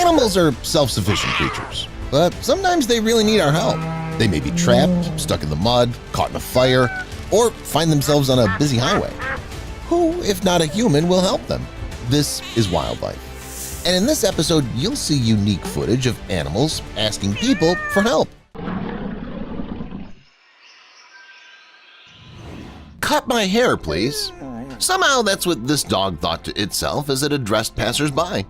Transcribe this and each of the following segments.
Animals are self-sufficient creatures, but sometimes they really need our help. They may be trapped, stuck in the mud, caught in a fire, or find themselves on a busy highway. Who, if not a human, will help them? This is wildlife. And in this episode, you'll see unique footage of animals asking people for help. Cut my hair, please. Somehow that's what this dog thought to itself as it addressed passersby.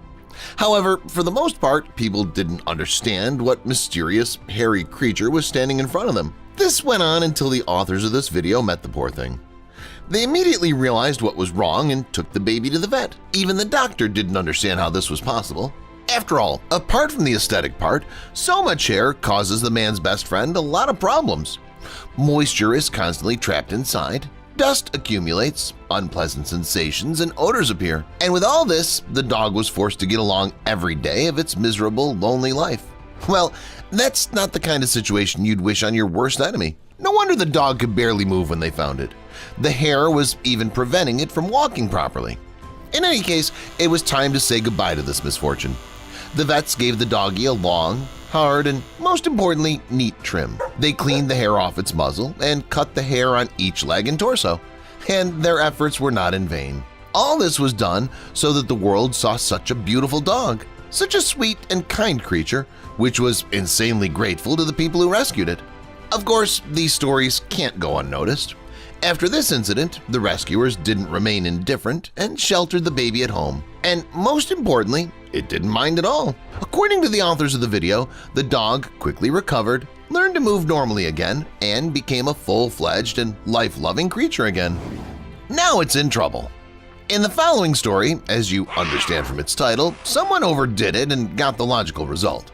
However, for the most part, people didn't understand what mysterious, hairy creature was standing in front of them. This went on until the authors of this video met the poor thing. They immediately realized what was wrong and took the baby to the vet. Even the doctor didn't understand how this was possible. After all, apart from the aesthetic part, so much hair causes the man's best friend a lot of problems. Moisture is constantly trapped inside. Dust accumulates, unpleasant sensations and odors appear, and with all this, the dog was forced to get along every day of its miserable, lonely life. Well, that's not the kind of situation you'd wish on your worst enemy. No wonder the dog could barely move when they found it. The hair was even preventing it from walking properly. In any case, it was time to say goodbye to this misfortune. The vets gave the doggy a long, hard, and most importantly, neat trim. They cleaned the hair off its muzzle and cut the hair on each leg and torso, and their efforts were not in vain. All this was done so that the world saw such a beautiful dog, such a sweet and kind creature, which was insanely grateful to the people who rescued it. Of course, these stories can't go unnoticed. After this incident, the rescuers didn't remain indifferent and sheltered the baby at home. And most importantly, it didn't mind at all. According to the authors of the video, the dog quickly recovered, learned to move normally again, and became a full-fledged and life-loving creature again. Now it's in trouble. In the following story, as you understand from its title, someone overdid it and got the logical result.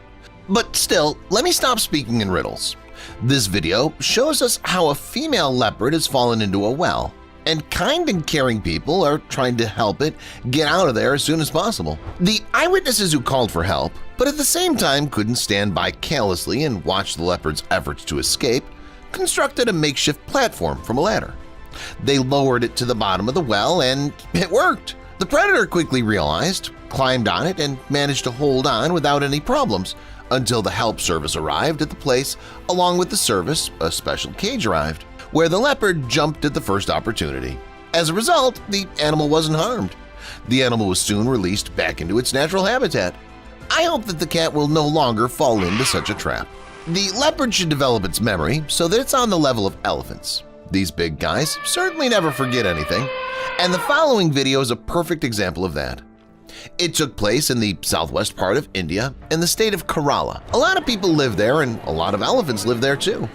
But still, let me stop speaking in riddles. This video shows us how a female leopard has fallen into a well, and kind and caring people are trying to help it get out of there as soon as possible. The eyewitnesses who called for help, but at the same time couldn't stand by callously and watch the leopard's efforts to escape, constructed a makeshift platform from a ladder. They lowered it to the bottom of the well, and it worked. The predator quickly realized, climbed on it, and managed to hold on without any problems, until the help service arrived at the place. Along with the service, a special cage arrived, where the leopard jumped at the first opportunity. As a result, the animal wasn't harmed. The animal was soon released back into its natural habitat. I hope that the cat will no longer fall into such a trap. The leopard should develop its memory so that it's on the level of elephants. These big guys certainly never forget anything, and the following video is a perfect example of that. It took place in the southwest part of India in the state of Kerala. A lot of people live there and a lot of elephants live there too.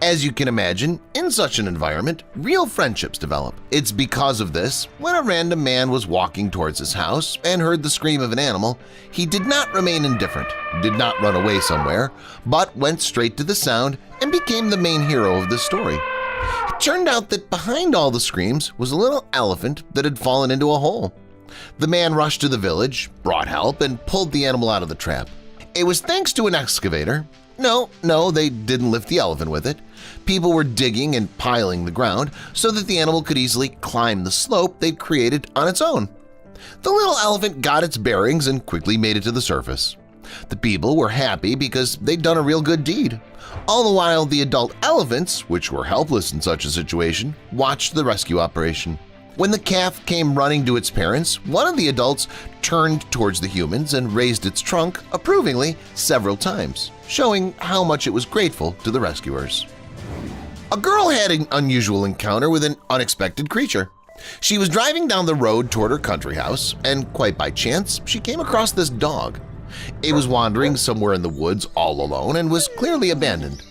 As you can imagine, in such an environment, real friendships develop. It's because of this, when a random man was walking towards his house and heard the scream of an animal, he did not remain indifferent, did not run away somewhere, but went straight to the sound and became the main hero of the story. It turned out that behind all the screams was a little elephant that had fallen into a hole. The man rushed to the village, brought help, and pulled the animal out of the trap. It was thanks to an excavator. No, they didn't lift the elephant with it. People were digging and piling the ground so that the animal could easily climb the slope they'd created on its own. The little elephant got its bearings and quickly made it to the surface. The people were happy because they'd done a real good deed. All the while, the adult elephants, which were helpless in such a situation, watched the rescue operation. When the calf came running to its parents, one of the adults turned towards the humans and raised its trunk approvingly several times, showing how much it was grateful to the rescuers. A girl had an unusual encounter with an unexpected creature. She was driving down the road toward her country house, and quite by chance, she came across this dog. It was wandering somewhere in the woods all alone and was clearly abandoned.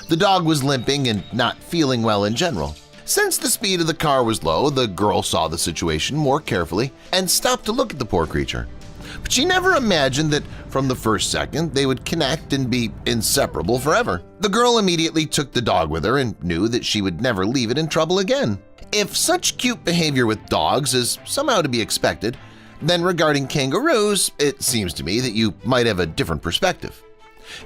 The dog was limping and not feeling well in general. Since the speed of the car was low, the girl saw the situation more carefully and stopped to look at the poor creature. But she never imagined that from the first second they would connect and be inseparable forever. The girl immediately took the dog with her and knew that she would never leave it in trouble again. If such cute behavior with dogs is somehow to be expected, then regarding kangaroos, it seems to me that you might have a different perspective.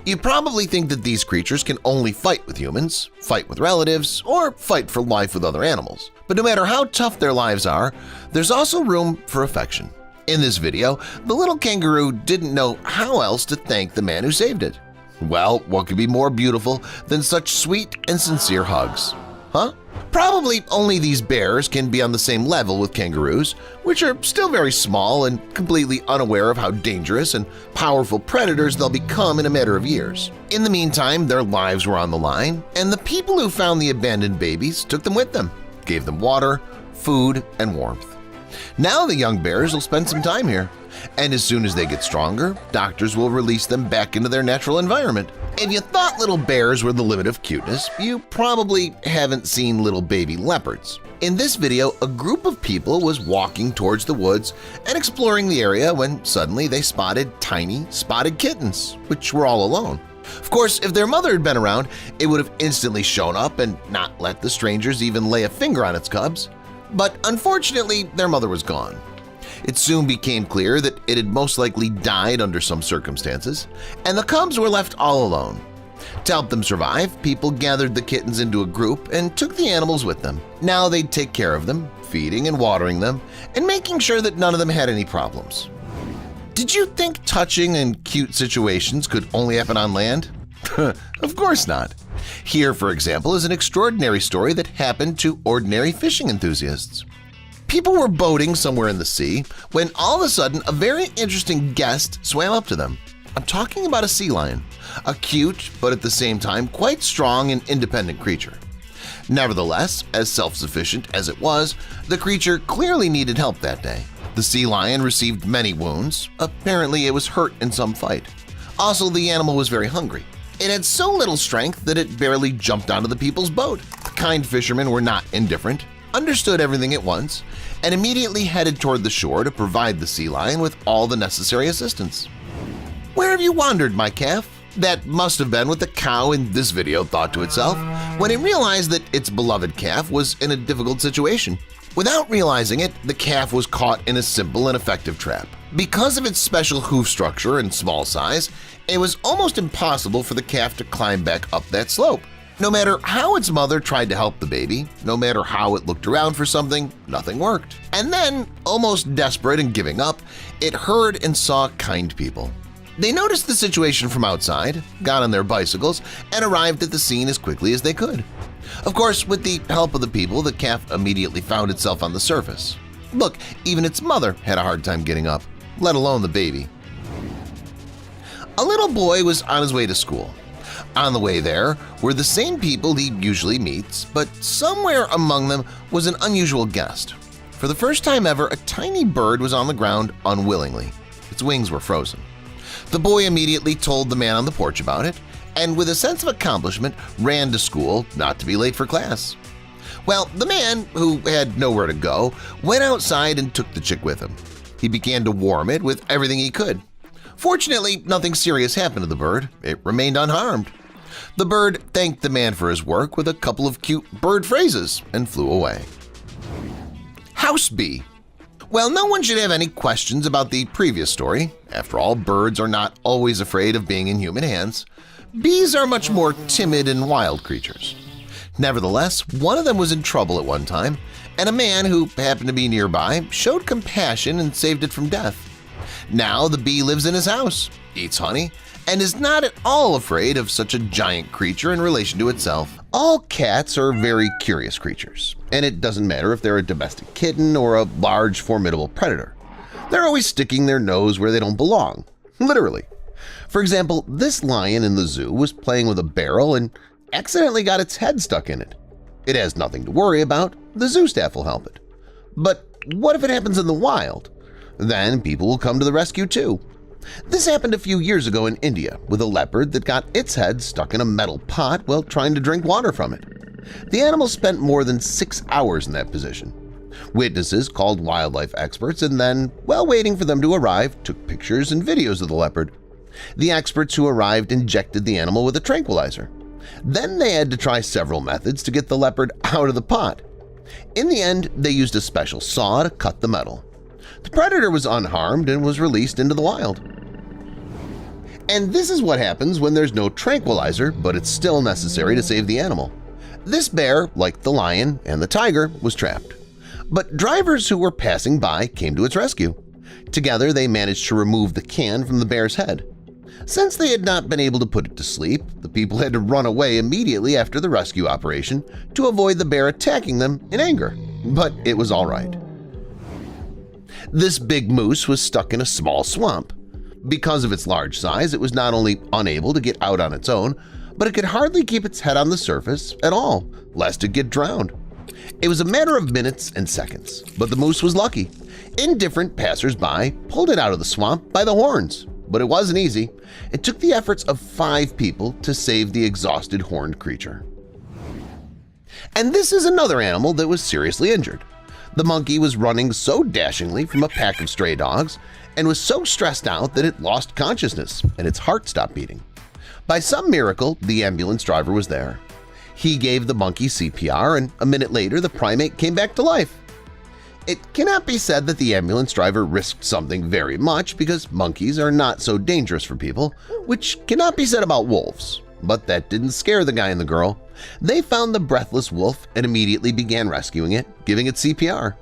You probably think that these creatures can only fight with humans, fight with relatives, or fight for life with other animals. But no matter how tough their lives are, there's also room for affection. In this video, the little kangaroo didn't know how else to thank the man who saved it. Well, what could be more beautiful than such sweet and sincere hugs? Huh? Probably only these bears can be on the same level with kangaroos, which are still very small and completely unaware of how dangerous and powerful predators they'll become in a matter of years. In the meantime, their lives were on the line, and the people who found the abandoned babies took them with them, gave them water, food, and warmth. Now the young bears will spend some time here, and as soon as they get stronger, doctors will release them back into their natural environment. If you thought little bears were the limit of cuteness, you probably haven't seen little baby leopards. In this video, a group of people was walking towards the woods and exploring the area when suddenly they spotted tiny, spotted kittens, which were all alone. Of course, if their mother had been around, it would have instantly shown up and not let the strangers even lay a finger on its cubs. But unfortunately, their mother was gone. It soon became clear that it had most likely died under some circumstances, and the cubs were left all alone. To help them survive, people gathered the kittens into a group and took the animals with them. Now they'd take care of them, feeding and watering them, and making sure that none of them had any problems. Did you think touching and cute situations could only happen on land? Of course not. Here, for example, is an extraordinary story that happened to ordinary fishing enthusiasts. People were boating somewhere in the sea when all of a sudden a very interesting guest swam up to them. I'm talking about a sea lion, a cute but at the same time quite strong and independent creature. Nevertheless, as self-sufficient as it was, the creature clearly needed help that day. The sea lion received many wounds. Apparently it was hurt in some fight. Also, the animal was very hungry. It had so little strength that it barely jumped onto the people's boat. The kind fishermen were not indifferent, understood everything at once, and immediately headed toward the shore to provide the sea lion with all the necessary assistance. "Where have you wandered, my calf?" That must have been what the cow in this video thought to itself when it realized that its beloved calf was in a difficult situation. Without realizing it, the calf was caught in a simple and effective trap. Because of its special hoof structure and small size, it was almost impossible for the calf to climb back up that slope. No matter how its mother tried to help the baby, no matter how it looked around for something, nothing worked. And then, almost desperate and giving up, it heard and saw kind people. They noticed the situation from outside, got on their bicycles, and arrived at the scene as quickly as they could. Of course, with the help of the people, the calf immediately found itself on the surface. Look, even its mother had a hard time getting up, let alone the baby. A little boy was on his way to school. On the way there were the same people he usually meets, but somewhere among them was an unusual guest. For the first time ever, a tiny bird was on the ground unwillingly. Its wings were frozen. The boy immediately told the man on the porch about it, and with a sense of accomplishment ran to school not to be late for class. Well, the man, who had nowhere to go, went outside and took the chick with him. He began to warm it with everything he could. Fortunately, nothing serious happened to the bird. It remained unharmed. The bird thanked the man for his work with a couple of cute bird phrases and flew away. House bee. Well, no one should have any questions about the previous story. After all, birds are not always afraid of being in human hands. Bees are much more timid and wild creatures. Nevertheless, one of them was in trouble at one time, and a man who happened to be nearby showed compassion and saved it from death. Now the bee lives in his house, eats honey, and is not at all afraid of such a giant creature in relation to itself. All cats are very curious creatures, and it doesn't matter if they're a domestic kitten or a large, formidable predator. They're always sticking their nose where they don't belong, literally. For example, this lion in the zoo was playing with a barrel and accidentally got its head stuck in it. It has nothing to worry about. The zoo staff will help it. But what if it happens in the wild? Then people will come to the rescue too. This happened a few years ago in India with a leopard that got its head stuck in a metal pot while trying to drink water from it. The animal spent more than 6 hours in that position. Witnesses called wildlife experts and then, while waiting for them to arrive, took pictures and videos of the leopard. The experts who arrived injected the animal with a tranquilizer. Then they had to try several methods to get the leopard out of the pot. In the end, they used a special saw to cut the metal. The predator was unharmed and was released into the wild. And this is what happens when there's no tranquilizer, but it's still necessary to save the animal. This bear, like the lion and the tiger, was trapped. But drivers who were passing by came to its rescue. Together, they managed to remove the can from the bear's head. Since they had not been able to put it to sleep, the people had to run away immediately after the rescue operation to avoid the bear attacking them in anger. But it was all right. This big moose was stuck in a small swamp. Because of its large size, it was not only unable to get out on its own, but it could hardly keep its head on the surface at all, lest it get drowned. It was a matter of minutes and seconds, but the moose was lucky. Indifferent passers-by pulled it out of the swamp by the horns, but it wasn't easy. It took the efforts of 5 people to save the exhausted horned creature. And this is another animal that was seriously injured. The monkey was running so dashingly from a pack of stray dogs and was so stressed out that it lost consciousness and its heart stopped beating. By some miracle, the ambulance driver was there. He gave the monkey CPR, and a minute later the primate came back to life. It cannot be said that the ambulance driver risked something very much because monkeys are not so dangerous for people, which cannot be said about wolves. But that didn't scare the guy and the girl. They found the breathless wolf and immediately began rescuing it, giving it CPR.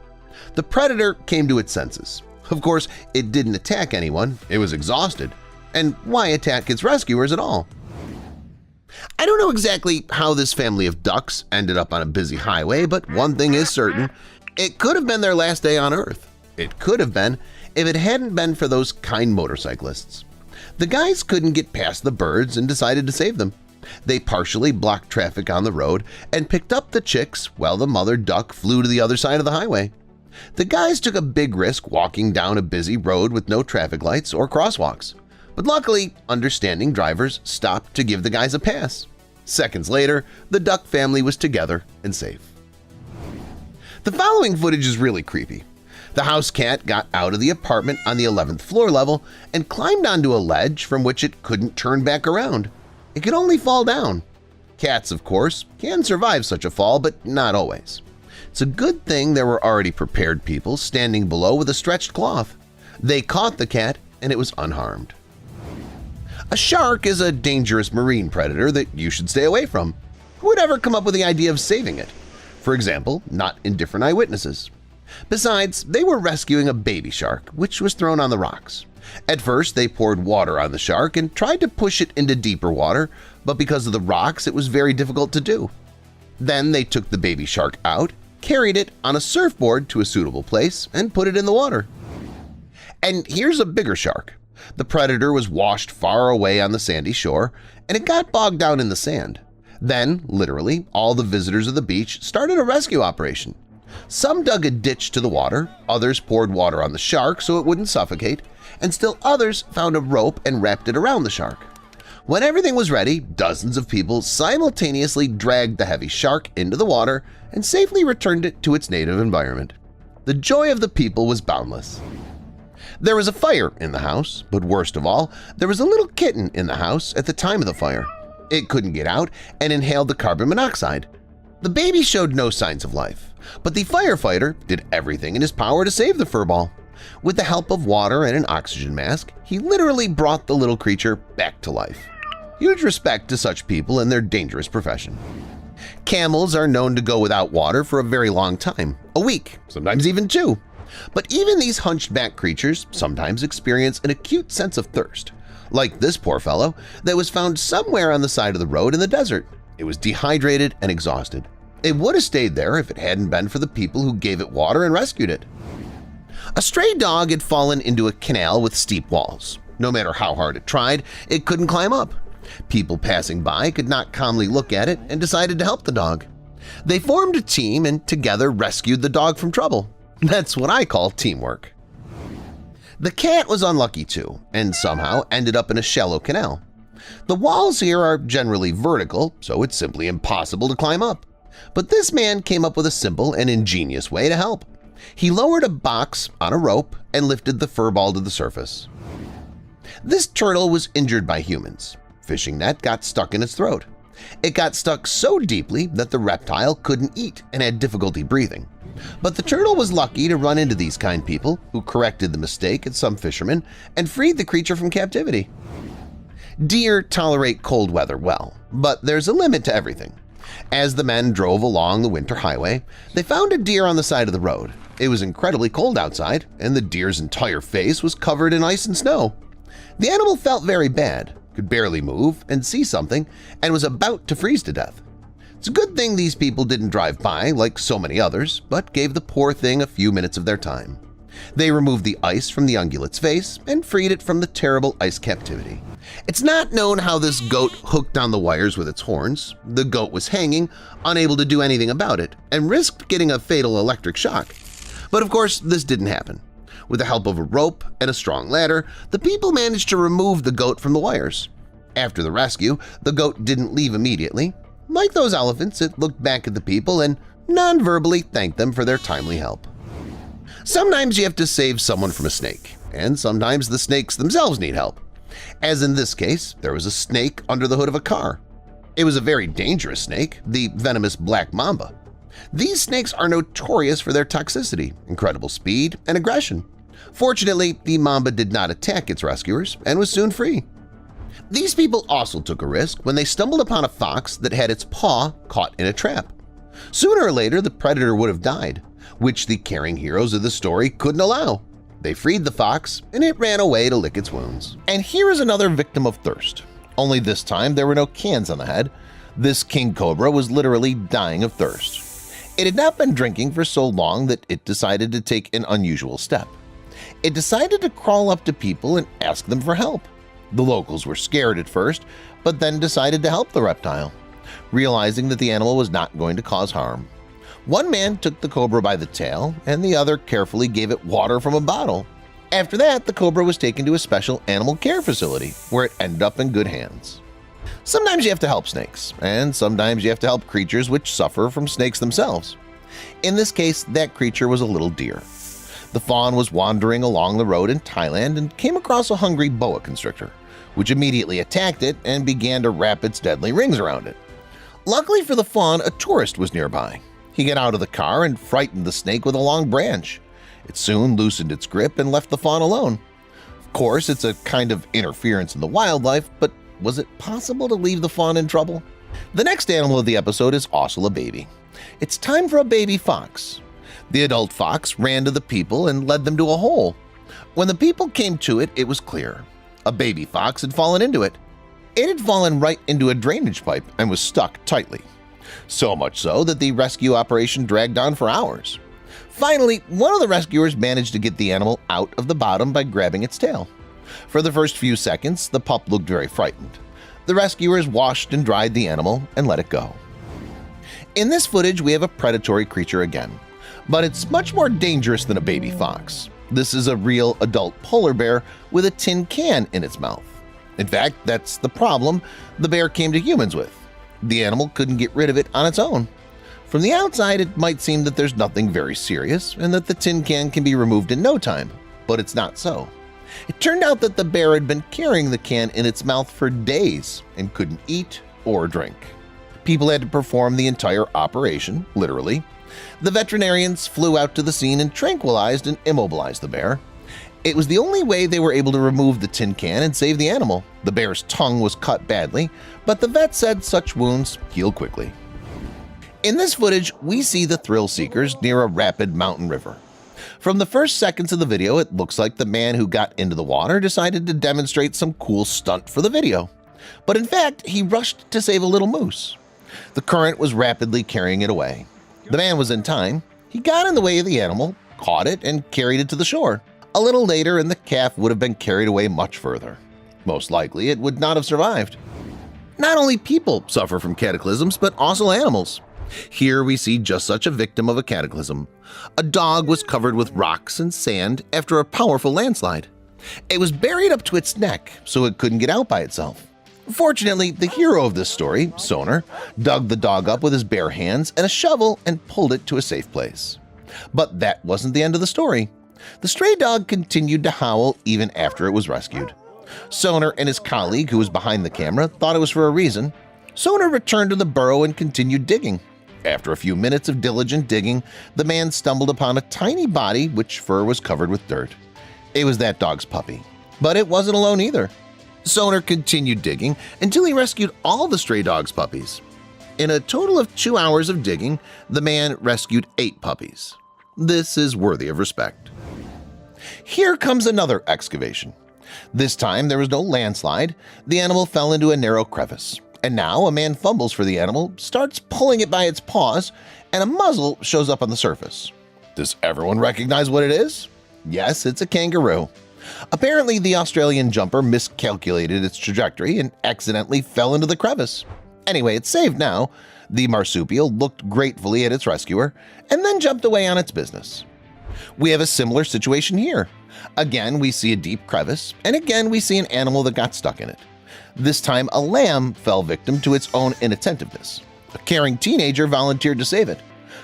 The predator came to its senses. Of course, it didn't attack anyone, it was exhausted. And why attack its rescuers at all? I don't know exactly how this family of ducks ended up on a busy highway, but one thing is certain. It could have been their last day on Earth. It could have been if it hadn't been for those kind motorcyclists. The guys couldn't get past the birds and decided to save them. They partially blocked traffic on the road and picked up the chicks while the mother duck flew to the other side of the highway. The guys took a big risk walking down a busy road with no traffic lights or crosswalks. But luckily, understanding drivers stopped to give the guys a pass. Seconds later, the duck family was together and safe. The following footage is really creepy. The house cat got out of the apartment on the 11th floor level and climbed onto a ledge from which it couldn't turn back around. It could only fall down. Cats, of course, can survive such a fall, but not always. It's a good thing there were already prepared people standing below with a stretched cloth. They caught the cat and it was unharmed. A shark is a dangerous marine predator that you should stay away from. Who would ever come up with the idea of saving it? For example, not indifferent eyewitnesses. Besides, they were rescuing a baby shark, which was thrown on the rocks. At first, they poured water on the shark and tried to push it into deeper water, but because of the rocks, it was very difficult to do. Then they took the baby shark out, carried it on a surfboard to a suitable place, and put it in the water. And here's a bigger shark. The predator was washed far away on the sandy shore, and it got bogged down in the sand. Then, literally, all the visitors of the beach started a rescue operation. Some dug a ditch to the water, others poured water on the shark so it wouldn't suffocate, and still others found a rope and wrapped it around the shark. When everything was ready, dozens of people simultaneously dragged the heavy shark into the water and safely returned it to its native environment. The joy of the people was boundless. There was a fire in the house, but worst of all, there was a little kitten in the house at the time of the fire. It couldn't get out and inhaled the carbon monoxide. The baby showed no signs of life, but the firefighter did everything in his power to save the furball. With the help of water and an oxygen mask, he literally brought the little creature back to life. Huge respect to such people in their dangerous profession. Camels are known to go without water for a very long time, a week, sometimes even 2. But even these hunched-back creatures sometimes experience an acute sense of thirst, like this poor fellow that was found somewhere on the side of the road in the desert. It was dehydrated and exhausted. It would have stayed there if it hadn't been for the people who gave it water and rescued it. A stray dog had fallen into a canal with steep walls. No matter how hard it tried, it couldn't climb up. People passing by could not calmly look at it and decided to help the dog. They formed a team and together rescued the dog from trouble. That's what I call teamwork. The cat was unlucky too, and somehow ended up in a shallow canal. The walls here are generally vertical, so it's simply impossible to climb up. But this man came up with a simple and ingenious way to help. He lowered a box on a rope and lifted the furball to the surface. This turtle was injured by humans. Fishing net got stuck in its throat. It got stuck so deeply that the reptile couldn't eat and had difficulty breathing. But the turtle was lucky to run into these kind people who corrected the mistake at some fishermen and freed the creature from captivity. Deer tolerate cold weather well, but there's a limit to everything. As the men drove along the winter highway, they found a deer on the side of the road. It was incredibly cold outside, and the deer's entire face was covered in ice and snow. The animal felt very bad, could barely move and see something, and was about to freeze to death. It's a good thing these people didn't drive by like so many others, but gave the poor thing a few minutes of their time. They removed the ice from the ungulate's face and freed it from the terrible ice captivity. It's not known how this goat hooked on the wires with its horns. The goat was hanging, unable to do anything about it, and risked getting a fatal electric shock. But of course, this didn't happen. With the help of a rope and a strong ladder, the people managed to remove the goat from the wires. After the rescue, the goat didn't leave immediately. Like those elephants, it looked back at the people and non-verbally thanked them for their timely help. Sometimes you have to save someone from a snake, and sometimes the snakes themselves need help. As in this case, there was a snake under the hood of a car. It was a very dangerous snake, the venomous black mamba. These snakes are notorious for their toxicity, incredible speed, and aggression. Fortunately, the mamba did not attack its rescuers and was soon free. These people also took a risk when they stumbled upon a fox that had its paw caught in a trap. Sooner or later, the predator would have died, which the caring heroes of the story couldn't allow. They freed the fox, and it ran away to lick its wounds. And here is another victim of thirst. Only this time there were no cans on the head. This king cobra was literally dying of thirst. It had not been drinking for so long that it decided to take an unusual step. It decided to crawl up to people and ask them for help. The locals were scared at first, but then decided to help the reptile, realizing that the animal was not going to cause harm. One man took the cobra by the tail, and the other carefully gave it water from a bottle. After that, the cobra was taken to a special animal care facility, where it ended up in good hands. Sometimes you have to help snakes, and sometimes you have to help creatures which suffer from snakes themselves. In this case, that creature was a little deer. The fawn was wandering along the road in Thailand and came across a hungry boa constrictor, which immediately attacked it and began to wrap its deadly rings around it. Luckily for the fawn, a tourist was nearby. He got out of the car and frightened the snake with a long branch. It soon loosened its grip and left the fawn alone. Of course, it's a kind of interference in the wildlife, but was it possible to leave the fawn in trouble? The next animal of the episode is also a baby. It's time for a baby fox. The adult fox ran to the people and led them to a hole. When the people came to it, it was clear. A baby fox had fallen into it. It had fallen right into a drainage pipe and was stuck tightly. So much so that the rescue operation dragged on for hours. Finally, one of the rescuers managed to get the animal out of the bottom by grabbing its tail. For the first few seconds, the pup looked very frightened. The rescuers washed and dried the animal and let it go. In this footage, we have a predatory creature again, but it's much more dangerous than a baby fox. This is a real adult polar bear with a tin can in its mouth. In fact, that's the problem the bear came to humans with. The animal couldn't get rid of it on its own. From the outside, it might seem that there's nothing very serious and that the tin can can be removed in no time, but it's not so. It turned out that the bear had been carrying the can in its mouth for days and couldn't eat or drink. People had to perform the entire operation, literally. The veterinarians flew out to the scene and tranquilized and immobilized the bear. It was the only way they were able to remove the tin can and save the animal. The bear's tongue was cut badly, but the vet said such wounds heal quickly. In this footage, we see the thrill seekers near a rapid mountain river. From the first seconds of the video, it looks like the man who got into the water decided to demonstrate some cool stunt for the video. But in fact, he rushed to save a little moose. The current was rapidly carrying it away. The man was in time. He got in the way of the animal, caught it, and carried it to the shore. A little later, and the calf would have been carried away much further. Most likely, it would not have survived. Not only people suffer from cataclysms, but also animals. Here we see just such a victim of a cataclysm. A dog was covered with rocks and sand after a powerful landslide. It was buried up to its neck, so it couldn't get out by itself. Fortunately, the hero of this story, Soner, dug the dog up with his bare hands and a shovel and pulled it to a safe place. But that wasn't the end of the story. The stray dog continued to howl even after it was rescued. Soner and his colleague, who was behind the camera, thought it was for a reason. Soner returned to the burrow and continued digging. After a few minutes of diligent digging, the man stumbled upon a tiny body which fur was covered with dirt. It was that dog's puppy. But it wasn't alone either. Soner continued digging until he rescued all the stray dog's puppies. In a total of 2 hours of digging, the man rescued 8 puppies. This is worthy of respect. Here comes another excavation. This time there was no landslide. The animal fell into a narrow crevice. And now a man fumbles for the animal, starts pulling it by its paws, and a muzzle shows up on the surface. Does everyone recognize what it is? Yes, it's a kangaroo. Apparently, the Australian jumper miscalculated its trajectory and accidentally fell into the crevice. Anyway, it's saved now. The marsupial looked gratefully at its rescuer and then jumped away on its business. We have a similar situation here. Again, we see a deep crevice, and again we see an animal that got stuck in it. This time, a lamb fell victim to its own inattentiveness. A caring teenager volunteered to save it.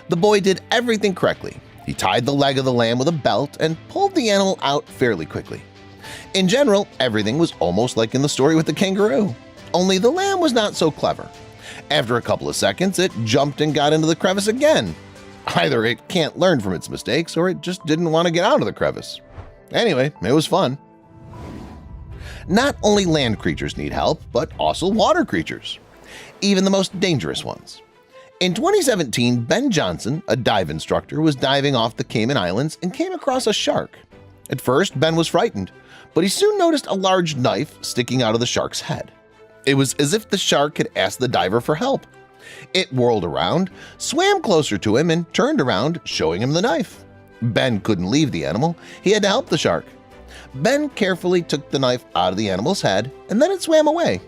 The boy did everything correctly. He tied the leg of the lamb with a belt and pulled the animal out fairly quickly. In general, everything was almost like in the story with the kangaroo. Only the lamb was not so clever. After a couple of seconds, it jumped and got into the crevice again. Either it can't learn from its mistakes or it just didn't want to get out of the crevice. Anyway, it was fun. Not only land creatures need help, but also water creatures, even the most dangerous ones. In 2017, Ben Johnson, a dive instructor, was diving off the Cayman Islands and came across a shark. At first, Ben was frightened, but he soon noticed a large knife sticking out of the shark's head. It was as if the shark had asked the diver for help. It whirled around, swam closer to him, and turned around, showing him the knife. Ben couldn't leave the animal. He had to help the shark. Ben carefully took the knife out of the animal's head, and then it swam away.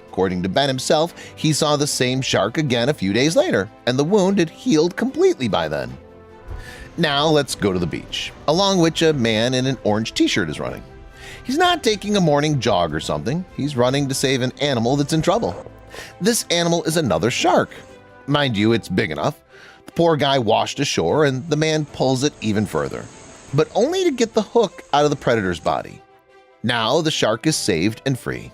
According to Ben himself, he saw the same shark again a few days later, and the wound had healed completely by then. Now let's go to the beach, along which a man in an orange t-shirt is running. He's not taking a morning jog or something. He's running to save an animal that's in trouble. This animal is another shark. Mind you, it's big enough. The poor guy washed ashore, and the man pulls it even further, but only to get the hook out of the predator's body. Now the shark is saved and free.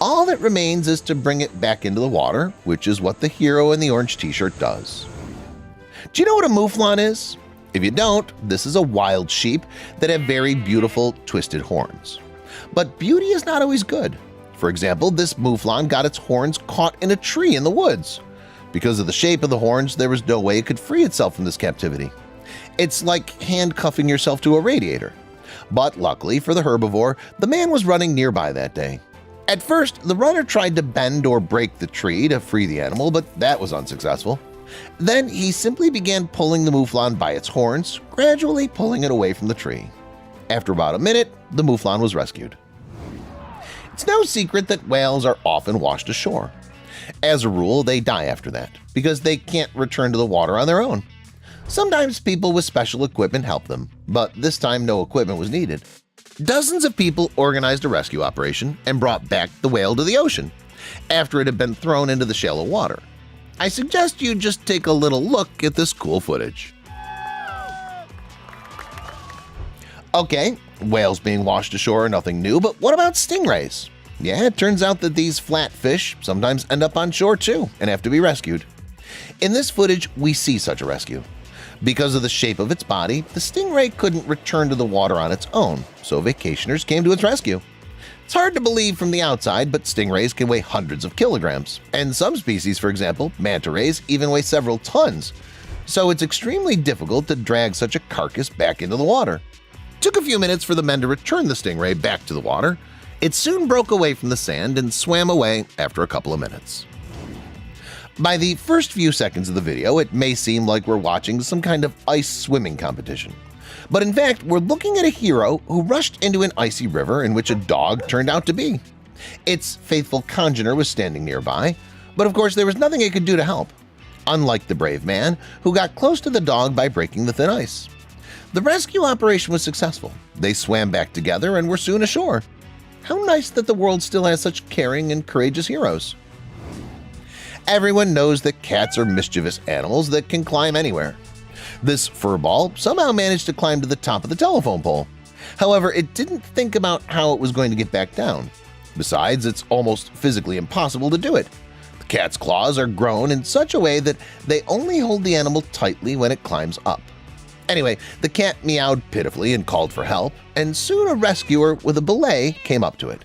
All that remains is to bring it back into the water, which is what the hero in the orange t-shirt does. Do you know what a mouflon is? If you don't, this is a wild sheep that have very beautiful twisted horns. But beauty is not always good. For example, this mouflon got its horns caught in a tree in the woods. Because of the shape of the horns, there was no way it could free itself from this captivity. It's like handcuffing yourself to a radiator. But luckily for the herbivore, the man was running nearby that day. At first, the runner tried to bend or break the tree to free the animal, but that was unsuccessful. Then he simply began pulling the mouflon by its horns, gradually pulling it away from the tree. After about a minute, the mouflon was rescued. It's no secret that whales are often washed ashore. As a rule, they die after that because they can't return to the water on their own. Sometimes people with special equipment help them, but this time no equipment was needed. Dozens of people organized a rescue operation and brought back the whale to the ocean after it had been thrown into the shallow water. I suggest you just take a little look at this cool footage. Okay, whales being washed ashore are nothing new, but what about stingrays? Yeah, it turns out that these flat fish sometimes end up on shore too and have to be rescued. In this footage, we see such a rescue. Because of the shape of its body, the stingray couldn't return to the water on its own, so vacationers came to its rescue. It's hard to believe from the outside, but stingrays can weigh hundreds of kilograms, and some species, for example, manta rays, even weigh several tons. So it's extremely difficult to drag such a carcass back into the water. It took a few minutes for the men to return the stingray back to the water. It soon broke away from the sand and swam away after a couple of minutes. By the first few seconds of the video, it may seem like we're watching some kind of ice swimming competition. But in fact, we're looking at a hero who rushed into an icy river in which a dog turned out to be. Its faithful congener was standing nearby, but of course there was nothing it could do to help, unlike the brave man who got close to the dog by breaking the thin ice. The rescue operation was successful. They swam back together and were soon ashore. How nice that the world still has such caring and courageous heroes. Everyone knows that cats are mischievous animals that can climb anywhere. This furball somehow managed to climb to the top of the telephone pole. However, it didn't think about how it was going to get back down. Besides, it's almost physically impossible to do it. The cat's claws are grown in such a way that they only hold the animal tightly when it climbs up. Anyway, the cat meowed pitifully and called for help, and soon a rescuer with a belay came up to it.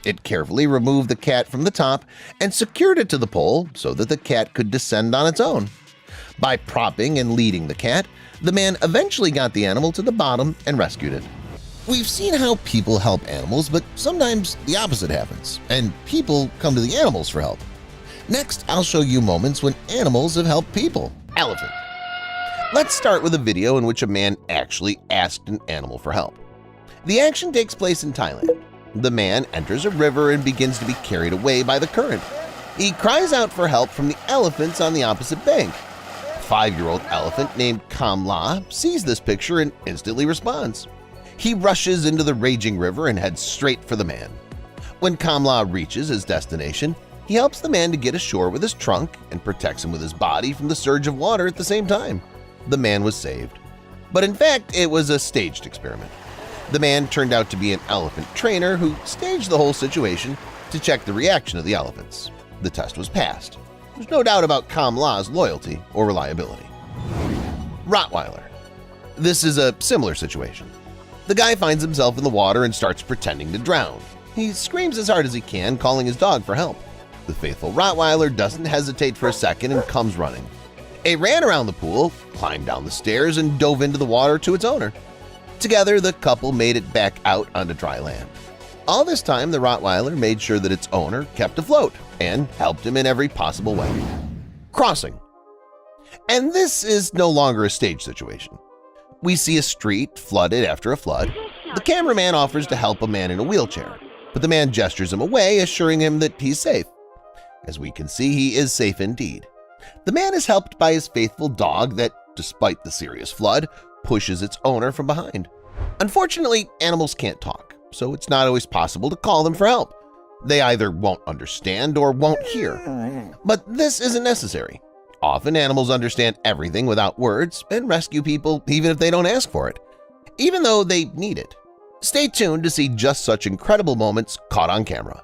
It carefully removed the cat from the top and secured it to the pole so that the cat could descend on its own. By propping and leading the cat, the man eventually got the animal to the bottom and rescued it. We've seen how people help animals, but sometimes the opposite happens, and people come to the animals for help. Next, I'll show you moments when animals have helped people. Elephant. Let's start with a video in which a man actually asked an animal for help. The action takes place in Thailand. The man enters a river and begins to be carried away by the current. He cries out for help from the elephants on the opposite bank. A 5-year-old elephant named Kamla sees this picture and instantly responds. He rushes into the raging river and heads straight for the man. When Kamla reaches his destination, he helps the man to get ashore with his trunk and protects him with his body from the surge of water at the same time. The man was saved. But in fact, it was a staged experiment. The man turned out to be an elephant trainer who staged the whole situation to check the reaction of the elephants. The test was passed. There's no doubt about Kamla's loyalty or reliability. Rottweiler. This is a similar situation. The guy finds himself in the water and starts pretending to drown. He screams as hard as he can, calling his dog for help. The faithful Rottweiler doesn't hesitate for a second and comes running. It ran around the pool, climbed down the stairs, and dove into the water to its owner. Together, the couple made it back out onto dry land. All this time, the Rottweiler made sure that its owner kept afloat and helped him in every possible way. Crossing. And this is no longer a stage situation. We see a street flooded after a flood. The cameraman offers to help a man in a wheelchair, but the man gestures him away, assuring him that he's safe. As we can see, he is safe indeed. The man is helped by his faithful dog that, despite the serious flood, pushes its owner from behind. Unfortunately, animals can't talk, so it's not always possible to call them for help. They either won't understand or won't hear. But this isn't necessary. Often animals understand everything without words and rescue people even if they don't ask for it, even though they need it. Stay tuned to see just such incredible moments caught on camera.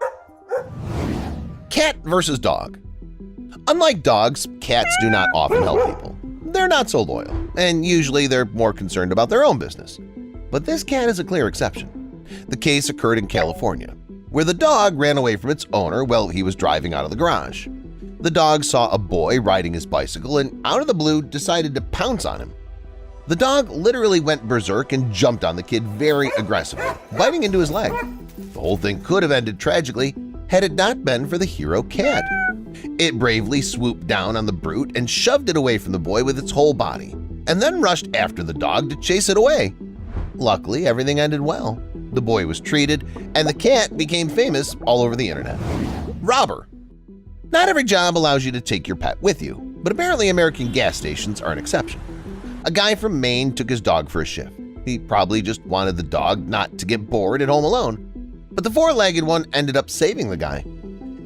Cat versus dog. Unlike dogs, cats do not often help people. They're not so loyal, and usually they're more concerned about their own business. But this cat is a clear exception. The case occurred in California, where the dog ran away from its owner while he was driving out of the garage. The dog saw a boy riding his bicycle and, out of the blue, decided to pounce on him. The dog literally went berserk and jumped on the kid very aggressively, biting into his leg. The whole thing could have ended tragically had it not been for the hero cat. It bravely swooped down on the brute and shoved it away from the boy with its whole body, and then rushed after the dog to chase it away. Luckily, everything ended well. The boy was treated, and the cat became famous all over the internet. Robber. Not every job allows you to take your pet with you, but apparently American gas stations are an exception. A guy from Maine took his dog for a shift. He probably just wanted the dog not to get bored at home alone. But the four-legged one ended up saving the guy.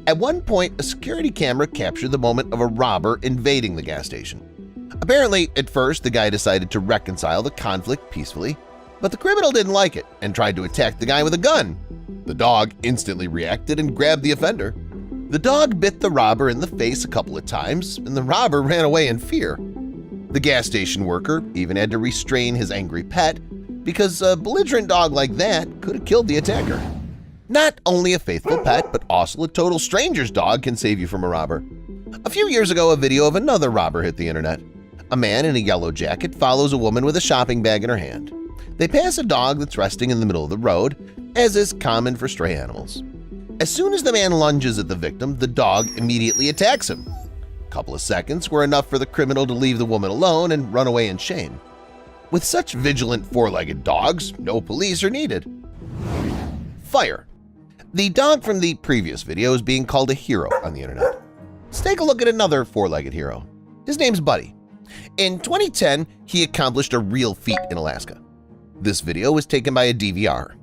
At one point, a security camera captured the moment of a robber invading the gas station. Apparently, at first, the guy decided to reconcile the conflict peacefully, but the criminal didn't like it and tried to attack the guy with a gun. The dog instantly reacted and grabbed the offender. The dog bit the robber in the face a couple of times, and the robber ran away in fear. The gas station worker even had to restrain his angry pet because a belligerent dog like that could have killed the attacker. Not only a faithful pet, but also a total stranger's dog can save you from a robber. A few years ago, a video of another robber hit the internet. A man in a yellow jacket follows a woman with a shopping bag in her hand. They pass a dog that's resting in the middle of the road, as is common for stray animals. As soon as the man lunges at the victim, the dog immediately attacks him. A couple of seconds were enough for the criminal to leave the woman alone and run away in shame. With such vigilant four-legged dogs, no police are needed. Fire. The dog from the previous video is being called a hero on the internet. Let's take a look at another four-legged hero. His name's Buddy. In 2010, he accomplished a real feat in Alaska. This video was taken by a DVR.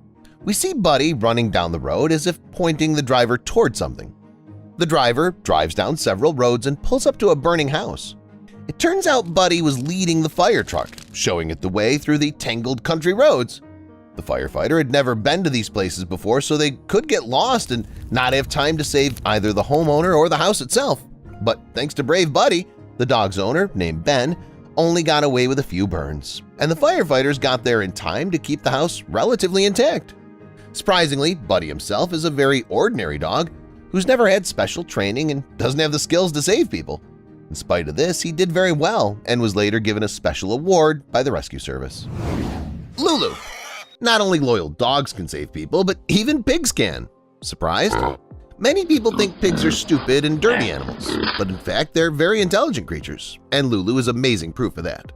We see Buddy running down the road as if pointing the driver toward something. The driver drives down several roads and pulls up to a burning house. It turns out Buddy was leading the fire truck, showing it the way through the tangled country roads. The firefighter had never been to these places before, so they could get lost and not have time to save either the homeowner or the house itself. But thanks to brave Buddy, the dog's owner, named Ben, only got away with a few burns, and the firefighters got there in time to keep the house relatively intact. Surprisingly, Buddy himself is a very ordinary dog who's never had special training and doesn't have the skills to save people. In spite of this, he did very well and was later given a special award by the rescue service. Lulu. Not only loyal dogs can save people, but even pigs can. Surprised? Many people think pigs are stupid and dirty animals, but in fact they're very intelligent creatures, and Lulu is amazing proof of that.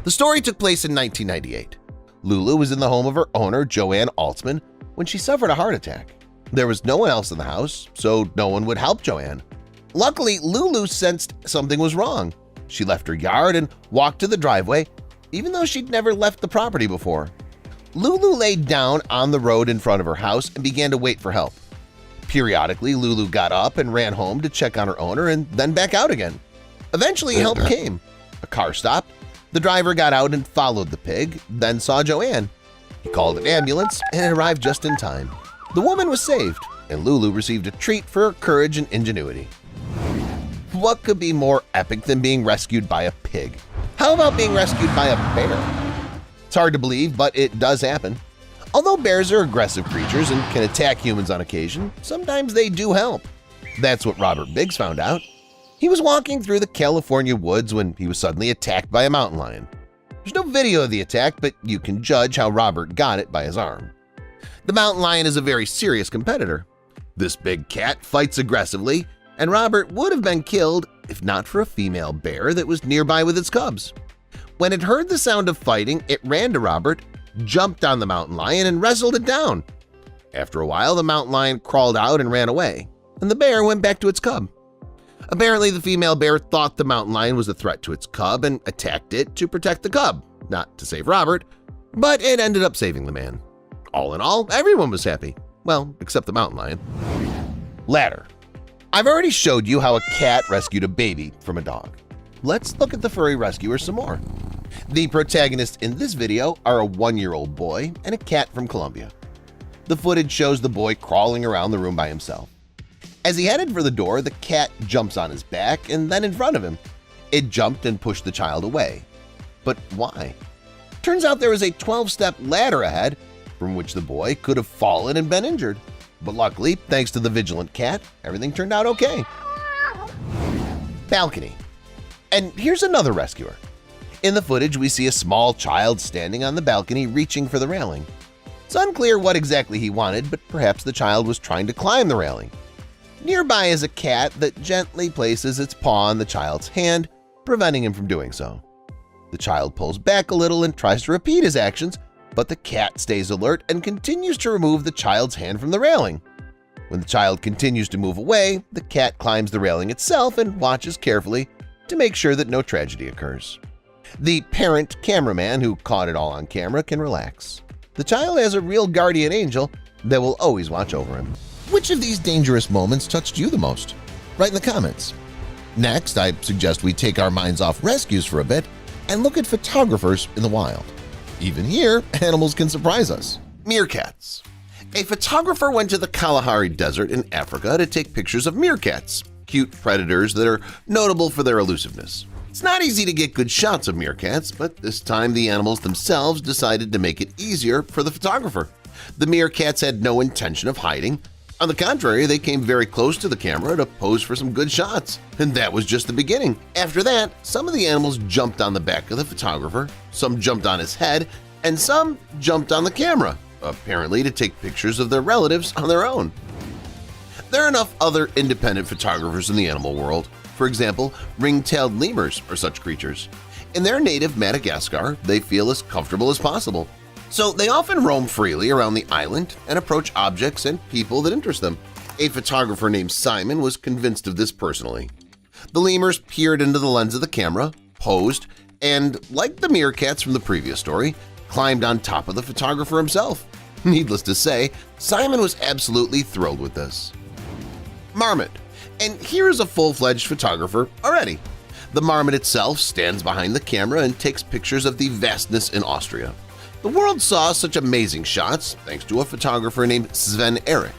The story took place in 1998. Lulu was in the home of her owner, Joanne Altsman, when she suffered a heart attack. There was no one else in the house, so no one would help Joanne. Luckily, Lulu sensed something was wrong. She left her yard and walked to the driveway, even though she'd never left the property before. Lulu laid down on the road in front of her house and began to wait for help. Periodically, Lulu got up and ran home to check on her owner and then back out again. Eventually, help came. A car stopped. The driver got out and followed the pig, then saw Joanne. He called an ambulance and it arrived just in time. The woman was saved, and Lulu received a treat for her courage and ingenuity. What could be more epic than being rescued by a pig? How about being rescued by a bear? It's hard to believe, but it does happen. Although bears are aggressive creatures and can attack humans on occasion, sometimes they do help. That's what Robert Biggs found out. He was walking through the California woods when he was suddenly attacked by a mountain lion. There's no video of the attack, but you can judge how Robert got it by his arm. The mountain lion is a very serious competitor. This big cat fights aggressively, and Robert would have been killed if not for a female bear that was nearby with its cubs. When it heard the sound of fighting, it ran to Robert, jumped on the mountain lion, and wrestled it down. After a while, the mountain lion crawled out and ran away, and the bear went back to its cub. Apparently, the female bear thought the mountain lion was a threat to its cub and attacked it to protect the cub, not to save Robert, but it ended up saving the man. All in all, everyone was happy. Well, except the mountain lion. Ladder. I've already showed you how a cat rescued a baby from a dog. Let's look at the furry rescuer some more. The protagonists in this video are a 1-year-old boy and a cat from Colombia. The footage shows the boy crawling around the room by himself. As he headed for the door, the cat jumps on his back and then in front of him. It jumped and pushed the child away. But why? Turns out there was a 12-step ladder ahead from which the boy could have fallen and been injured. But luckily, thanks to the vigilant cat, everything turned out okay. Balcony. And here's another rescuer. In the footage, we see a small child standing on the balcony reaching for the railing. It's unclear what exactly he wanted, but perhaps the child was trying to climb the railing. Nearby is a cat that gently places its paw on the child's hand, preventing him from doing so. The child pulls back a little and tries to repeat his actions, but the cat stays alert and continues to remove the child's hand from the railing. When the child continues to move away, the cat climbs the railing itself and watches carefully to make sure that no tragedy occurs. The parent cameraman who caught it all on camera can relax. The child has a real guardian angel that will always watch over him. Which of these dangerous moments touched you the most? Write in the comments. Next, I suggest we take our minds off rescues for a bit and look at photographers in the wild. Even here, animals can surprise us. Meerkats. A photographer went to the Kalahari Desert in Africa to take pictures of meerkats, cute predators that are notable for their elusiveness. It's not easy to get good shots of meerkats, but this time the animals themselves decided to make it easier for the photographer. The meerkats had no intention of hiding. On the contrary, they came very close to the camera to pose for some good shots. And that was just the beginning. After that, some of the animals jumped on the back of the photographer, some jumped on his head, and some jumped on the camera, apparently to take pictures of their relatives on their own. There are enough other independent photographers in the animal world. For example, ring-tailed lemurs are such creatures. In their native Madagascar, they feel as comfortable as possible. So they often roam freely around the island and approach objects and people that interest them. A photographer named Simon was convinced of this personally. The lemurs peered into the lens of the camera, posed, and, like the meerkats from the previous story, climbed on top of the photographer himself. Needless to say, Simon was absolutely thrilled with this. Marmot. And here is a full-fledged photographer already. The marmot itself stands behind the camera and takes pictures of the vastness in Austria. The world saw such amazing shots thanks to a photographer named Sven Erik.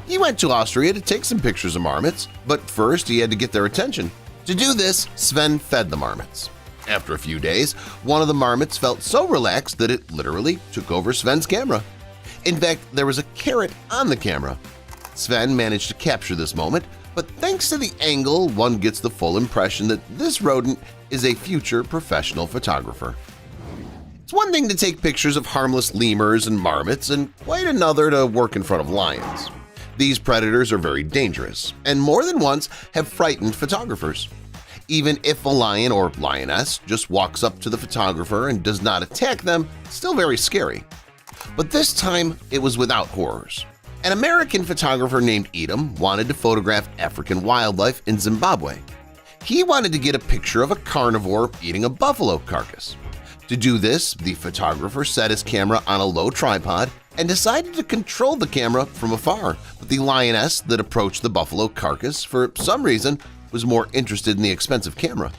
He went to Austria to take some pictures of marmots, but first he had to get their attention. To do this, Sven fed the marmots. After a few days, one of the marmots felt so relaxed that it literally took over Sven's camera. In fact, there was a carrot on the camera. Sven managed to capture this moment, but thanks to the angle, one gets the full impression that this rodent is a future professional photographer. It's one thing to take pictures of harmless lemurs and marmots, and quite another to work in front of lions. These predators are very dangerous, and more than once have frightened photographers. Even if a lion or lioness just walks up to the photographer and does not attack them, it's still very scary. But this time, it was without horrors. An American photographer named Edom wanted to photograph African wildlife in Zimbabwe. He wanted to get a picture of a carnivore eating a buffalo carcass. To do this, the photographer set his camera on a low tripod and decided to control the camera from afar, but the lioness that approached the buffalo carcass, for some reason, was more interested in the expensive camera.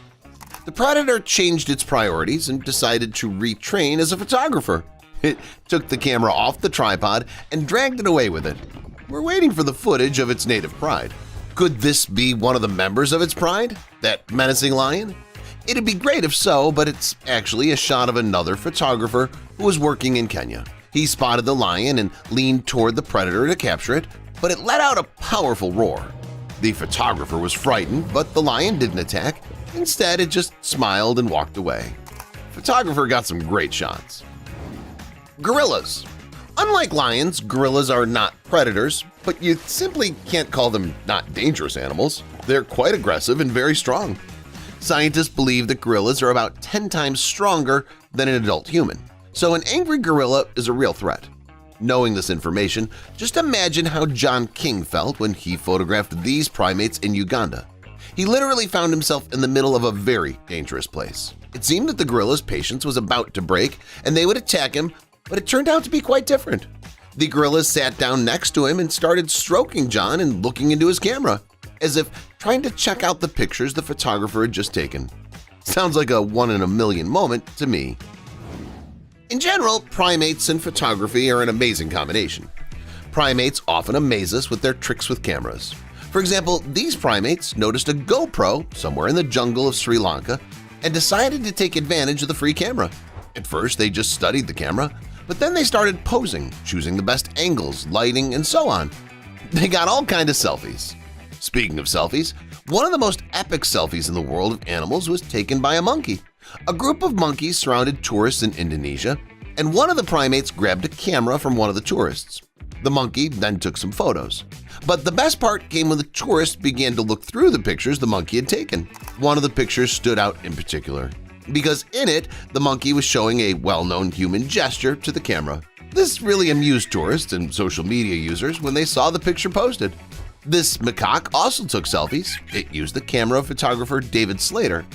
The predator changed its priorities and decided to retrain as a photographer. It took the camera off the tripod and dragged it away with it. We're waiting for the footage of its native pride. Could this be one of the members of its pride? That menacing lion? It'd be great if so, but it's actually a shot of another photographer who was working in Kenya. He spotted the lion and leaned toward the predator to capture it, but it let out a powerful roar. The photographer was frightened, but the lion didn't attack. Instead, it just smiled and walked away. The photographer got some great shots. Gorillas. Unlike lions, gorillas are not predators, but you simply can't call them not dangerous animals. They're quite aggressive and very strong. Scientists believe that gorillas are about 10 times stronger than an adult human, so an angry gorilla is a real threat. Knowing this information, just imagine how John King felt when he photographed these primates in Uganda. He literally found himself in the middle of a very dangerous place. It seemed that the gorilla's patience was about to break and they would attack him, but it turned out to be quite different. The gorillas sat down next to him and started stroking John and looking into his camera, as if trying to check out the pictures the photographer had just taken. Sounds like a one-in-a-million moment to me. In general, primates and photography are an amazing combination. Primates often amaze us with their tricks with cameras. For example, these primates noticed a GoPro somewhere in the jungle of Sri Lanka and decided to take advantage of the free camera. At first, they just studied the camera, but then they started posing, choosing the best angles, lighting, and so on. They got all kinds of selfies. Speaking of selfies, one of the most epic selfies in the world of animals was taken by a monkey. A group of monkeys surrounded tourists in Indonesia, and one of the primates grabbed a camera from one of the tourists. The monkey then took some photos. But the best part came when the tourist began to look through the pictures the monkey had taken. One of the pictures stood out in particular, because in it, the monkey was showing a well-known human gesture to the camera. This really amused tourists and social media users when they saw the picture posted. This macaque also took selfies. It used the camera of photographer David Slater.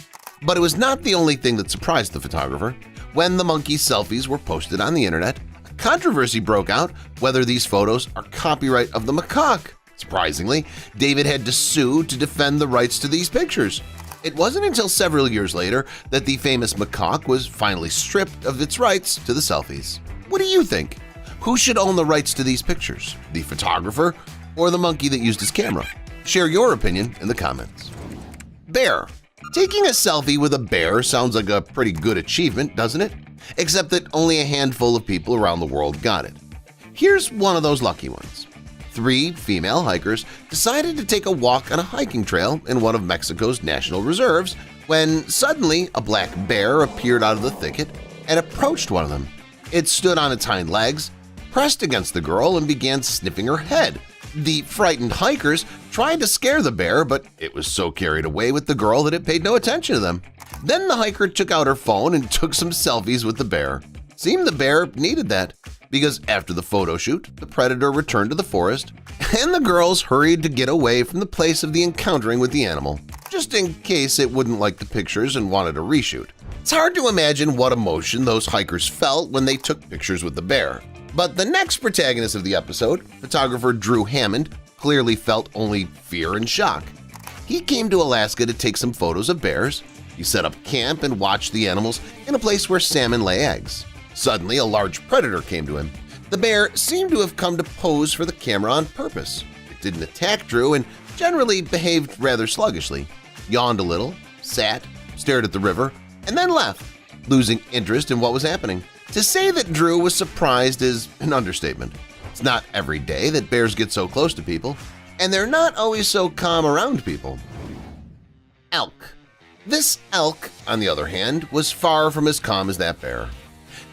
But it was not the only thing that surprised the photographer. When the monkey's selfies were posted on the internet, a controversy broke out whether these photos are copyright of the macaque. Surprisingly, David had to sue to defend the rights to these pictures. It wasn't until several years later that the famous macaque was finally stripped of its rights to the selfies. What do you think? Who should own the rights to these pictures? The photographer or the monkey that used his camera? Share your opinion in the comments. Bear. Taking a selfie with a bear sounds like a pretty good achievement, doesn't it? Except that only a handful of people around the world got it. Here's one of those lucky ones. 3 female hikers decided to take a walk on a hiking trail in one of Mexico's national reserves when suddenly a black bear appeared out of the thicket and approached one of them. It stood on its hind legs, pressed against the girl, and began sniffing her head. The frightened hikers tried to scare the bear, but it was so carried away with the girl that it paid no attention to them. Then the hiker took out her phone and took some selfies with the bear. Seemed the bear needed that, because after the photo shoot, the predator returned to the forest, and the girls hurried to get away from the place of the encountering with the animal, just in case it wouldn't like the pictures and wanted a reshoot. It's hard to imagine what emotion those hikers felt when they took pictures with the bear. But the next protagonist of the episode, photographer Drew Hammond, clearly felt only fear and shock. He came to Alaska to take some photos of bears. He set up camp and watched the animals in a place where salmon lay eggs. Suddenly, a large predator came to him. The bear seemed to have come to pose for the camera on purpose. It didn't attack Drew and generally behaved rather sluggishly, yawned a little, sat, stared at the river, and then left, losing interest in what was happening. To say that Drew was surprised is an understatement. It's not every day that bears get so close to people, and they're not always so calm around people. Elk. This elk, on the other hand, was far from as calm as that bear.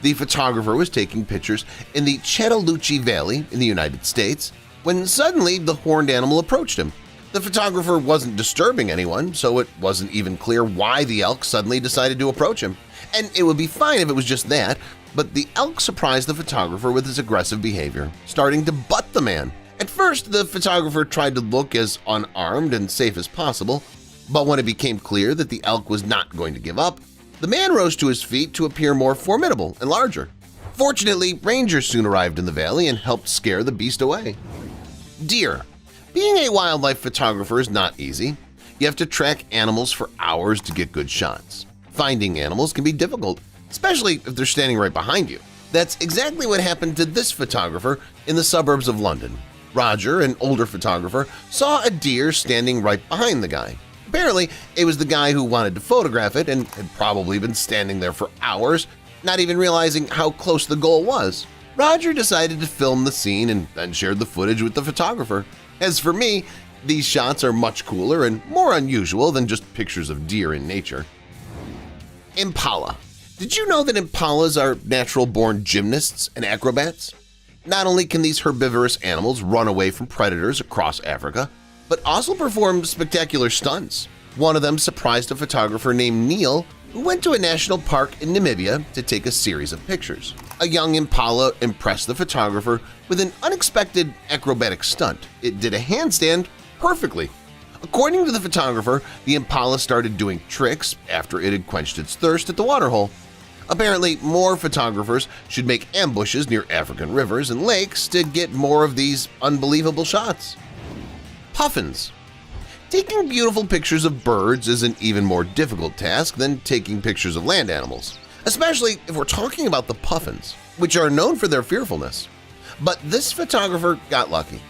The photographer was taking pictures in the Chattahoochee Valley in the United States when suddenly the horned animal approached him. The photographer wasn't disturbing anyone, so it wasn't even clear why the elk suddenly decided to approach him. And it would be fine if it was just that, but the elk surprised the photographer with his aggressive behavior, starting to butt the man. At first, the photographer tried to look as unarmed and safe as possible, but when it became clear that the elk was not going to give up, the man rose to his feet to appear more formidable and larger. Fortunately, rangers soon arrived in the valley and helped scare the beast away. Deer. Being a wildlife photographer is not easy. You have to track animals for hours to get good shots. Finding animals can be difficult, especially if they're standing right behind you. That's exactly what happened to this photographer in the suburbs of London. Roger, an older photographer, saw a deer standing right behind the guy. Apparently, it was the guy who wanted to photograph it and had probably been standing there for hours, not even realizing how close the goal was. Roger decided to film the scene and then shared the footage with the photographer. As for me, these shots are much cooler and more unusual than just pictures of deer in nature. Impala. Did you know that impalas are natural-born gymnasts and acrobats? Not only can these herbivorous animals run away from predators across Africa, but also perform spectacular stunts. One of them surprised a photographer named Neil who went to a national park in Namibia to take a series of pictures. A young impala impressed the photographer with an unexpected acrobatic stunt. It did a handstand perfectly. According to the photographer, the impala started doing tricks after it had quenched its thirst at the waterhole. Apparently, more photographers should make ambushes near African rivers and lakes to get more of these unbelievable shots. Puffins. Taking beautiful pictures of birds is an even more difficult task than taking pictures of land animals, especially if we're talking about the puffins, which are known for their fearfulness. But this photographer got lucky.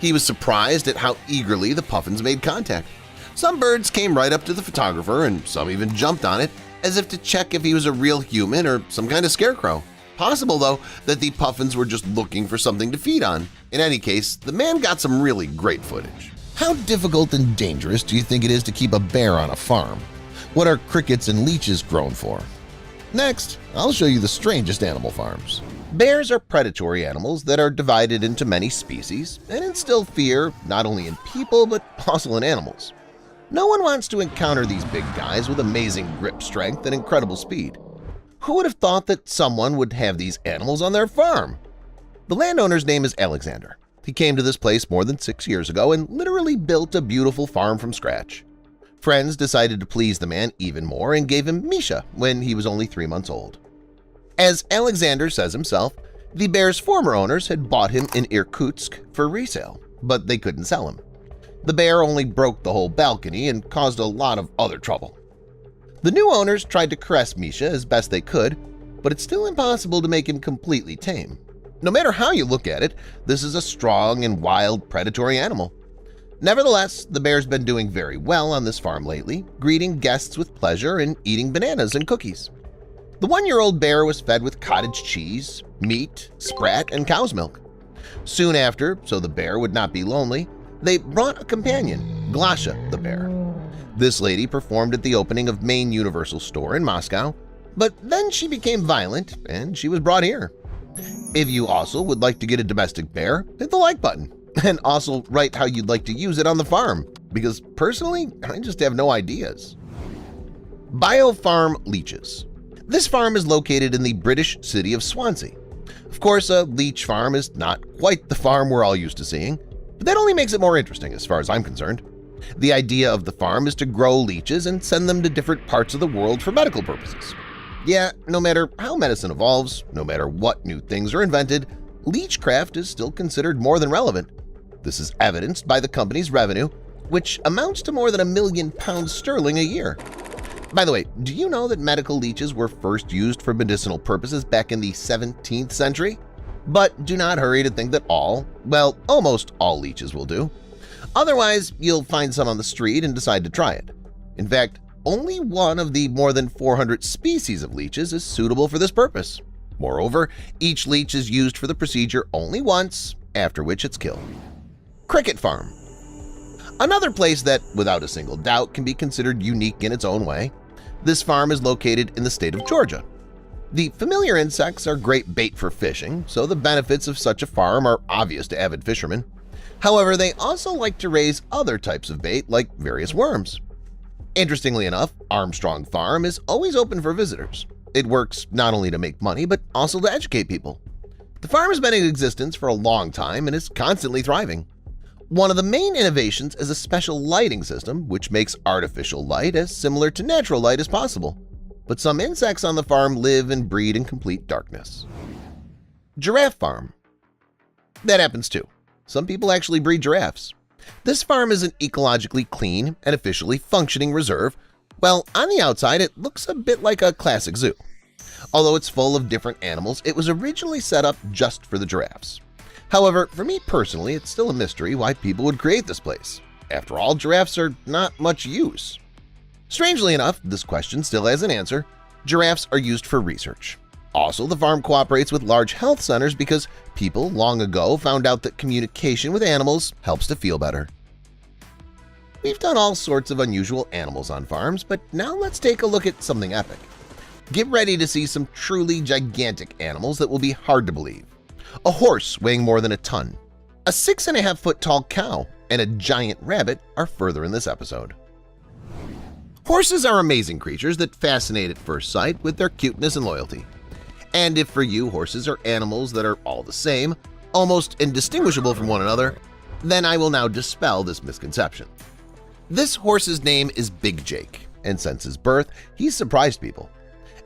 He was surprised at how eagerly the puffins made contact. Some birds came right up to the photographer and some even jumped on it as if to check if he was a real human or some kind of scarecrow. Possible, though, that the puffins were just looking for something to feed on. In any case, the man got some really great footage. How difficult and dangerous do you think it is to keep a bear on a farm? What are crickets and leeches grown for? Next, I'll show you the strangest animal farms. Bears are predatory animals that are divided into many species and instill fear not only in people but also in animals. No one wants to encounter these big guys with amazing grip strength and incredible speed. Who would have thought that someone would have these animals on their farm? The landowner's name is Alexander. He came to this place more than 6 years ago and literally built a beautiful farm from scratch. Friends decided to please the man even more and gave him Misha when he was only 3 months old. As Alexander says himself, the bear's former owners had bought him in Irkutsk for resale, but they couldn't sell him. The bear only broke the whole balcony and caused a lot of other trouble. The new owners tried to caress Misha as best they could, but it's still impossible to make him completely tame. No matter how you look at it, this is a strong and wild predatory animal. Nevertheless, the bear's been doing very well on this farm lately, greeting guests with pleasure and eating bananas and cookies. The 1-year-old bear was fed with cottage cheese, meat, sprat, and cow's milk. Soon after, so the bear would not be lonely, they brought a companion, Glasha the bear. This lady performed at the opening of Main Universal Store in Moscow, but then she became violent and she was brought here. If you also would like to get a domestic bear, hit the like button and also write how you'd like to use it on the farm, because personally, I just have no ideas. Biofarm Leeches. This farm is located in the British city of Swansea. Of course, a leech farm is not quite the farm we're all used to seeing, but that only makes it more interesting as far as I'm concerned. The idea of the farm is to grow leeches and send them to different parts of the world for medical purposes. Yeah, no matter how medicine evolves, no matter what new things are invented, leechcraft is still considered more than relevant. This is evidenced by the company's revenue, which amounts to more than £1 million sterling a year. By the way, do you know that medical leeches were first used for medicinal purposes back in the 17th century? But do not hurry to think that almost all leeches will do. Otherwise, you'll find some on the street and decide to try it. In fact, only one of the more than 400 species of leeches is suitable for this purpose. Moreover, each leech is used for the procedure only once, after which it's killed. Cricket farm. Another place that, without a single doubt, can be considered unique in its own way. This farm is located in the state of Georgia. The familiar insects are great bait for fishing, so the benefits of such a farm are obvious to avid fishermen. However, they also like to raise other types of bait like various worms. Interestingly enough, Armstrong Farm is always open for visitors. It works not only to make money, but also to educate people. The farm has been in existence for a long time and is constantly thriving. One of the main innovations is a special lighting system which makes artificial light as similar to natural light as possible. But some insects on the farm live and breed in complete darkness. Giraffe farm. That happens too. Some people actually breed giraffes. This farm is an ecologically clean and officially functioning reserve. Well, on the outside it looks a bit like a classic zoo. Although it's full of different animals, it was originally set up just for the giraffes. However, for me personally, it's still a mystery why people would create this place. After all, giraffes are not much use. Strangely enough, this question still has an answer. Giraffes are used for research. Also, the farm cooperates with large health centers because people long ago found out that communication with animals helps to feel better. We've done all sorts of unusual animals on farms, but now let's take a look at something epic. Get ready to see some truly gigantic animals that will be hard to believe. A horse weighing more than a ton, a 6.5-foot tall cow, and a giant rabbit are further in this episode. Horses are amazing creatures that fascinate at first sight with their cuteness and loyalty. And if for you horses are animals that are all the same, almost indistinguishable from one another, then I will now dispel this misconception. This horse's name is Big Jake, and since his birth, he's surprised people.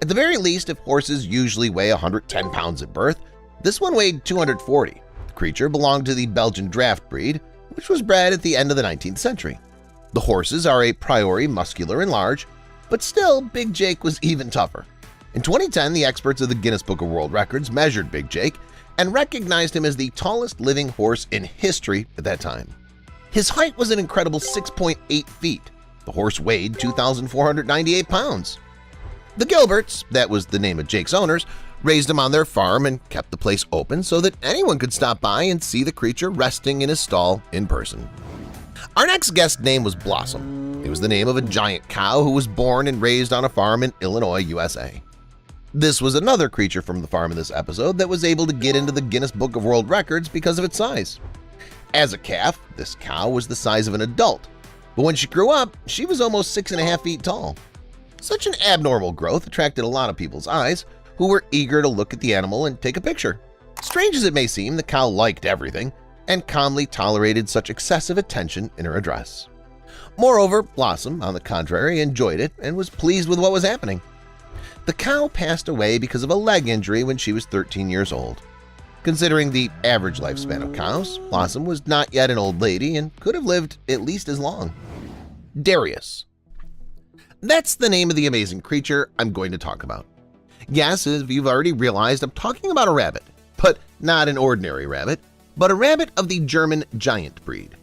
At the very least, if horses usually weigh 110 pounds at birth, this one weighed 240. The creature belonged to the Belgian draft breed, which was bred at the end of the 19th century. The horses are a priori muscular and large, but still Big Jake was even tougher. In 2010, the experts of the Guinness Book of World Records measured Big Jake and recognized him as the tallest living horse in history at that time. His height was an incredible 6.8 feet. The horse weighed 2,498 pounds. The Gilberts, that was the name of Jake's owners, raised him on their farm and kept the place open so that anyone could stop by and see the creature resting in his stall in person. Our next guest's name was Blossom. It was the name of a giant cow who was born and raised on a farm in Illinois, USA. This was another creature from the farm in this episode that was able to get into the Guinness Book of World Records because of its size. As a calf, this cow was the size of an adult, but when she grew up, she was almost 6.5 feet tall. Such an abnormal growth attracted a lot of people's eyes, who were eager to look at the animal and take a picture. Strange as it may seem, the cow liked everything and calmly tolerated such excessive attention in her address. Moreover, Blossom, on the contrary, enjoyed it and was pleased with what was happening. The cow passed away because of a leg injury when she was 13 years old. Considering the average lifespan of cows, Blossom was not yet an old lady and could have lived at least as long. Darius. That's the name of the amazing creature I'm going to talk about. Yes, as you've already realized, I'm talking about a rabbit, but not an ordinary rabbit, but a rabbit of the German giant breed.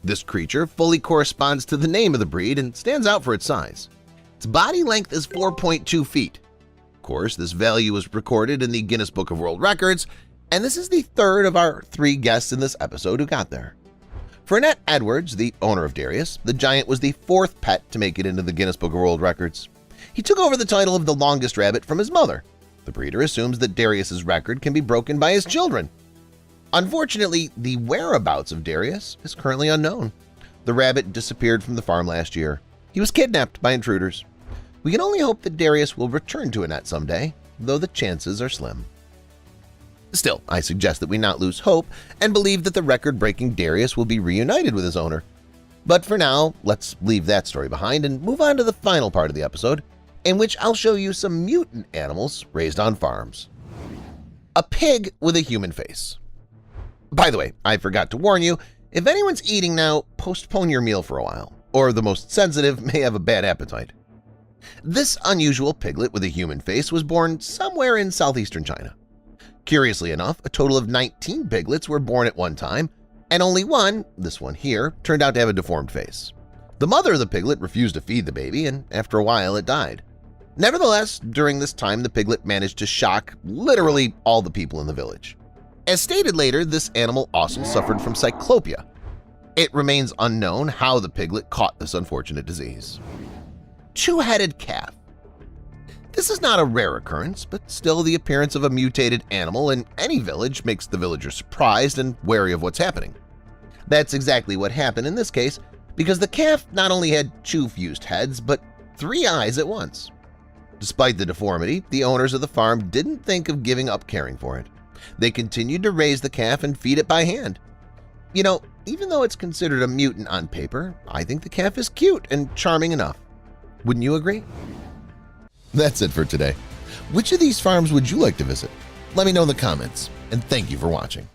This creature fully corresponds to the name of the breed and stands out for its size. Its body length is 4.2 feet. Of course, this value was recorded in the Guinness Book of World Records, and this is the third of our 3 guests in this episode who got there. For Annette Edwards, the owner of Darius, the giant was the 4th pet to make it into the Guinness Book of World Records. He took over the title of the longest rabbit from his mother. The breeder assumes that Darius's record can be broken by his children. Unfortunately, the whereabouts of Darius is currently unknown. The rabbit disappeared from the farm last year. He was kidnapped by intruders. We can only hope that Darius will return to Annette someday, though the chances are slim. Still, I suggest that we not lose hope and believe that the record-breaking Darius will be reunited with his owner. But for now, let's leave that story behind and move on to the final part of the episode, in which I'll show you some mutant animals raised on farms. A pig with a human face. By the way, I forgot to warn you, if anyone's eating now, postpone your meal for a while, or the most sensitive may have a bad appetite. This unusual piglet with a human face was born somewhere in southeastern China. Curiously enough, a total of 19 piglets were born at one time, and only one, this one here, turned out to have a deformed face. The mother of the piglet refused to feed the baby, and after a while it died. Nevertheless, during this time the piglet managed to shock literally all the people in the village. As stated later, this animal also suffered from cyclopia. It remains unknown how the piglet caught this unfortunate disease. Two-headed calf. This is not a rare occurrence, but still the appearance of a mutated animal in any village makes the villagers surprised and wary of what's happening. That's exactly what happened in this case, because the calf not only had two fused heads, but 3 eyes at once. Despite the deformity, the owners of the farm didn't think of giving up caring for it. They continued to raise the calf and feed it by hand. You know, even though it's considered a mutant on paper, I think the calf is cute and charming enough. Wouldn't you agree? That's it for today. Which of these farms would you like to visit? Let me know in the comments, and thank you for watching.